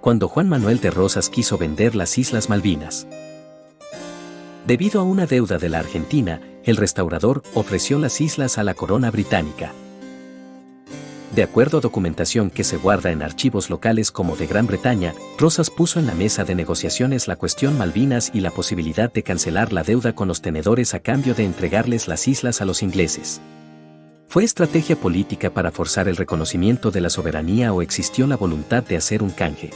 cuando Juan Manuel de Rosas quiso vender las Islas Malvinas. Debido a una deuda de la Argentina, el restaurador ofreció las islas a la corona británica. De acuerdo a documentación que se guarda en archivos locales como de Gran Bretaña, Rosas puso en la mesa de negociaciones la cuestión Malvinas y la posibilidad de cancelar la deuda con los tenedores a cambio de entregarles las islas a los ingleses. ¿Fue estrategia política para forzar el reconocimiento de la soberanía o existió la voluntad de hacer un canje?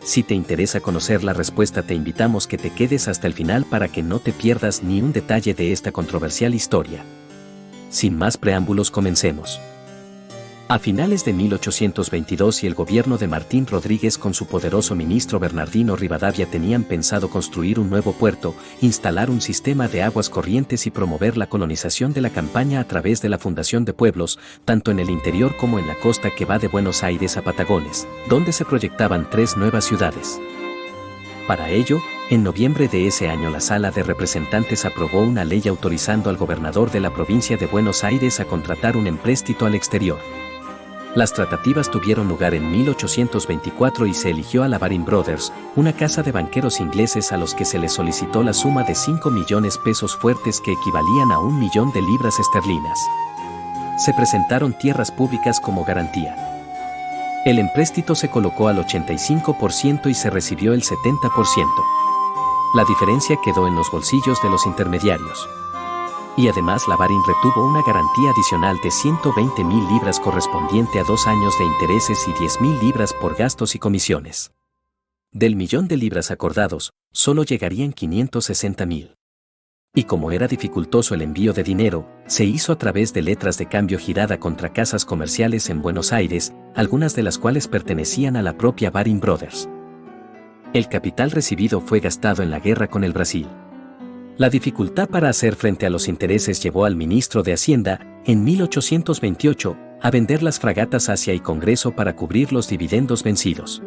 Si te interesa conocer la respuesta, te invitamos que te quedes hasta el final para que no te pierdas ni un detalle de esta controversial historia. Sin más preámbulos, comencemos. A finales de 1822 y el gobierno de Martín Rodríguez con su poderoso ministro Bernardino Rivadavia tenían pensado construir un nuevo puerto, instalar un sistema de aguas corrientes y promover la colonización de la campaña a través de la fundación de pueblos, tanto en el interior como en la costa que va de Buenos Aires a Patagones, donde se proyectaban 3 nuevas ciudades. Para ello, en noviembre de ese año la Sala de Representantes aprobó una ley autorizando al gobernador de la provincia de Buenos Aires a contratar un empréstito al exterior. Las tratativas tuvieron lugar en 1824 y se eligió a la Baring Brothers, una casa de banqueros ingleses a los que se les solicitó la suma de 5 millones pesos fuertes que equivalían a 1 millón de libras esterlinas. Se presentaron tierras públicas como garantía. El empréstito se colocó al 85% y se recibió el 70%. La diferencia quedó en los bolsillos de los intermediarios. Y además la Baring retuvo una garantía adicional de 120.000 libras correspondiente a 2 años de intereses y 10.000 libras por gastos y comisiones. Del millón de libras acordados, solo llegarían 560.000. Y como era dificultoso el envío de dinero, se hizo a través de letras de cambio girada contra casas comerciales en Buenos Aires, algunas de las cuales pertenecían a la propia Baring Brothers. El capital recibido fue gastado en la guerra con el Brasil. La dificultad para hacer frente a los intereses llevó al ministro de Hacienda, en 1828, a vender las fragatas Asia y Congreso para cubrir los dividendos vencidos.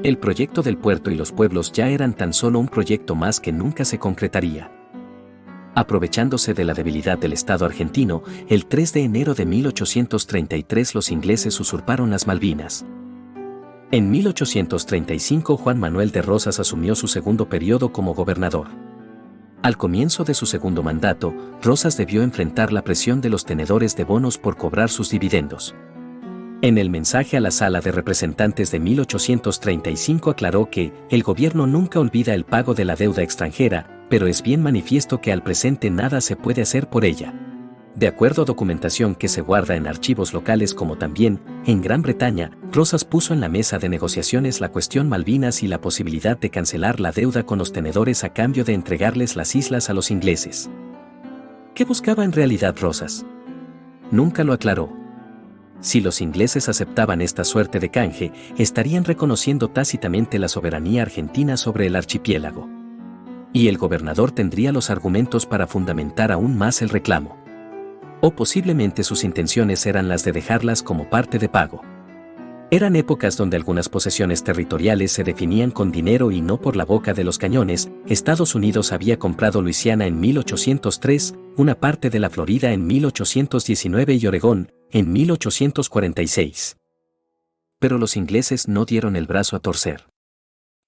El proyecto del puerto y los pueblos ya eran tan solo un proyecto más que nunca se concretaría. Aprovechándose de la debilidad del Estado argentino, el 3 de enero de 1833 los ingleses usurparon las Malvinas. En 1835 Juan Manuel de Rosas asumió su segundo periodo como gobernador. Al comienzo de su segundo mandato, Rosas debió enfrentar la presión de los tenedores de bonos por cobrar sus dividendos. En el mensaje a la Sala de Representantes de 1835 aclaró que el gobierno nunca olvida el pago de la deuda extranjera, pero es bien manifiesto que al presente nada se puede hacer por ella. De acuerdo a documentación que se guarda en archivos locales como también, en Gran Bretaña, Rosas puso en la mesa de negociaciones la cuestión Malvinas y la posibilidad de cancelar la deuda con los tenedores a cambio de entregarles las islas a los ingleses. ¿Qué buscaba en realidad Rosas? Nunca lo aclaró. Si los ingleses aceptaban esta suerte de canje, estarían reconociendo tácitamente la soberanía argentina sobre el archipiélago. Y el gobernador tendría los argumentos para fundamentar aún más el reclamo. O posiblemente sus intenciones eran las de dejarlas como parte de pago. Eran épocas donde algunas posesiones territoriales se definían con dinero y no por la boca de los cañones. Estados Unidos había comprado Luisiana en 1803, una parte de la Florida en 1819 y Oregón en 1846. Pero los ingleses no dieron el brazo a torcer.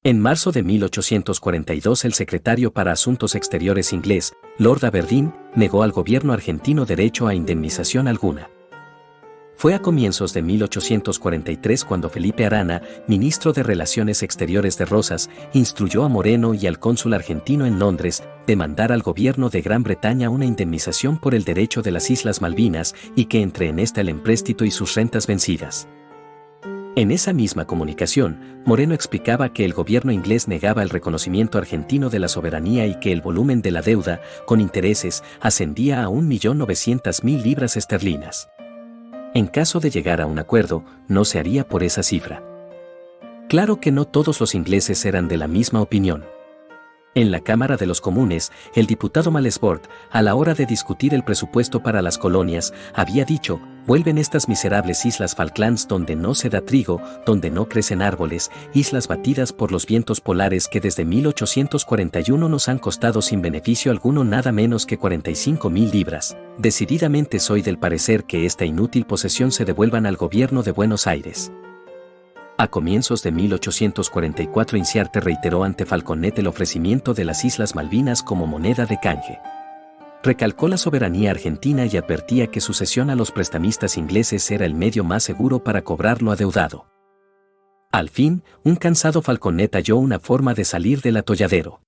En marzo de 1842 el secretario para Asuntos Exteriores inglés, Lord Aberdeen, negó al gobierno argentino derecho a indemnización alguna. Fue a comienzos de 1843 cuando Felipe Arana, ministro de Relaciones Exteriores de Rosas, instruyó a Moreno y al cónsul argentino en Londres demandar al gobierno de Gran Bretaña una indemnización por el derecho de las Islas Malvinas y que entre en esta el empréstito y sus rentas vencidas. En esa misma comunicación, Moreno explicaba que el gobierno inglés negaba el reconocimiento argentino de la soberanía y que el volumen de la deuda, con intereses, ascendía a 1.900.000 libras esterlinas. En caso de llegar a un acuerdo, no se haría por esa cifra. Claro que no todos los ingleses eran de la misma opinión. En la Cámara de los Comunes, el diputado Malesbord, a la hora de discutir el presupuesto para las colonias, había dicho: vuelven estas miserables islas Falklands donde no se da trigo, donde no crecen árboles, islas batidas por los vientos polares que desde 1841 nos han costado sin beneficio alguno nada menos que 45.000 libras. Decididamente soy del parecer que esta inútil posesión se devuelvan al gobierno de Buenos Aires. A comienzos de 1844 Inciarte reiteró ante Falconet el ofrecimiento de las Islas Malvinas como moneda de canje. Recalcó la soberanía argentina y advertía que su cesión a los prestamistas ingleses era el medio más seguro para cobrar lo adeudado. Al fin, un cansado Falconet halló una forma de salir del atolladero.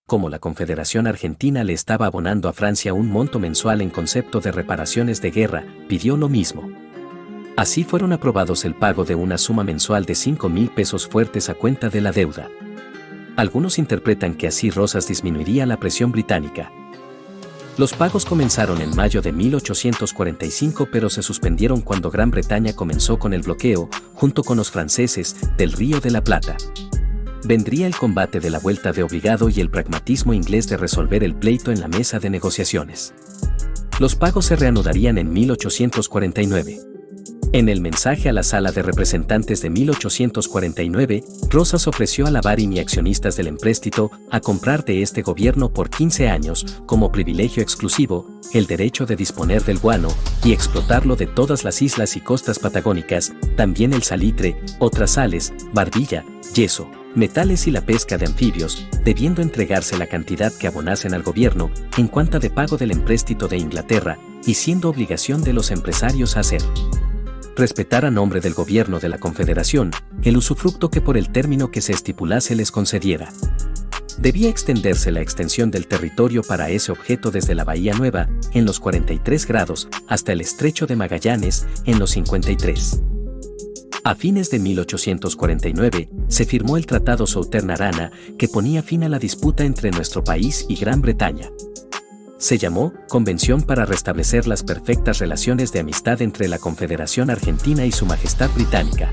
Como la Confederación Argentina le estaba abonando a Francia un monto mensual en concepto de reparaciones de guerra, pidió lo mismo. Así fueron aprobados el pago de una suma mensual de 5.000 pesos fuertes a cuenta de la deuda. Algunos interpretan que así Rosas disminuiría la presión británica. Los pagos comenzaron en mayo de 1845 pero se suspendieron cuando Gran Bretaña comenzó con el bloqueo, junto con los franceses, del Río de la Plata. Vendría el combate de la vuelta de obligado y el pragmatismo inglés de resolver el pleito en la mesa de negociaciones. Los pagos se reanudarían en 1849. En el mensaje a la Sala de Representantes de 1849, Rosas ofreció a la Baring y accionistas del empréstito a comprar de este gobierno por 15 años, como privilegio exclusivo, el derecho de disponer del guano y explotarlo de todas las islas y costas patagónicas, también el salitre, otras sales, barbilla, yeso, metales y la pesca de anfibios, debiendo entregarse la cantidad que abonasen al gobierno en cuenta de pago del empréstito de Inglaterra y siendo obligación de los empresarios hacer respetar a nombre del gobierno de la Confederación el usufructo que por el término que se estipulase les concediera. Debía extenderse la extensión del territorio para ese objeto desde la Bahía Nueva, en los 43 grados, hasta el Estrecho de Magallanes, en los 53. A fines de 1849, se firmó el Tratado Southern-Arana, que ponía fin a la disputa entre nuestro país y Gran Bretaña. Se llamó Convención para restablecer las perfectas relaciones de amistad entre la Confederación Argentina y Su Majestad Británica.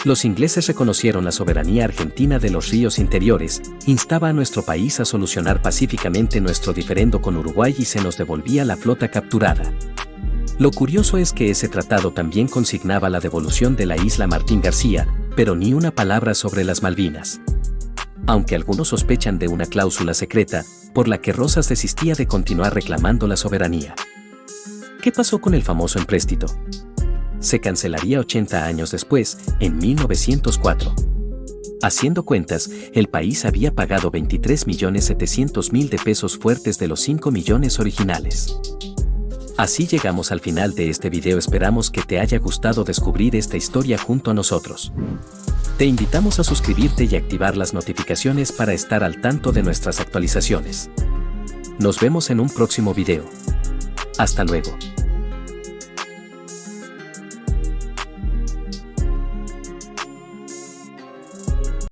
Los ingleses reconocieron la soberanía argentina de los ríos interiores, instaba a nuestro país a solucionar pacíficamente nuestro diferendo con Uruguay y se nos devolvía la flota capturada. Lo curioso es que ese tratado también consignaba la devolución de la isla Martín García, pero ni una palabra sobre las Malvinas. Aunque algunos sospechan de una cláusula secreta, por la que Rosas desistía de continuar reclamando la soberanía. ¿Qué pasó con el famoso empréstito? Se cancelaría 80 años después, en 1904. Haciendo cuentas, el país había pagado 23.700.000 de pesos fuertes de los 5 millones originales. Así llegamos al final de este video, esperamos que te haya gustado descubrir esta historia junto a nosotros. Te invitamos a suscribirte y activar las notificaciones para estar al tanto de nuestras actualizaciones. Nos vemos en un próximo video. Hasta luego.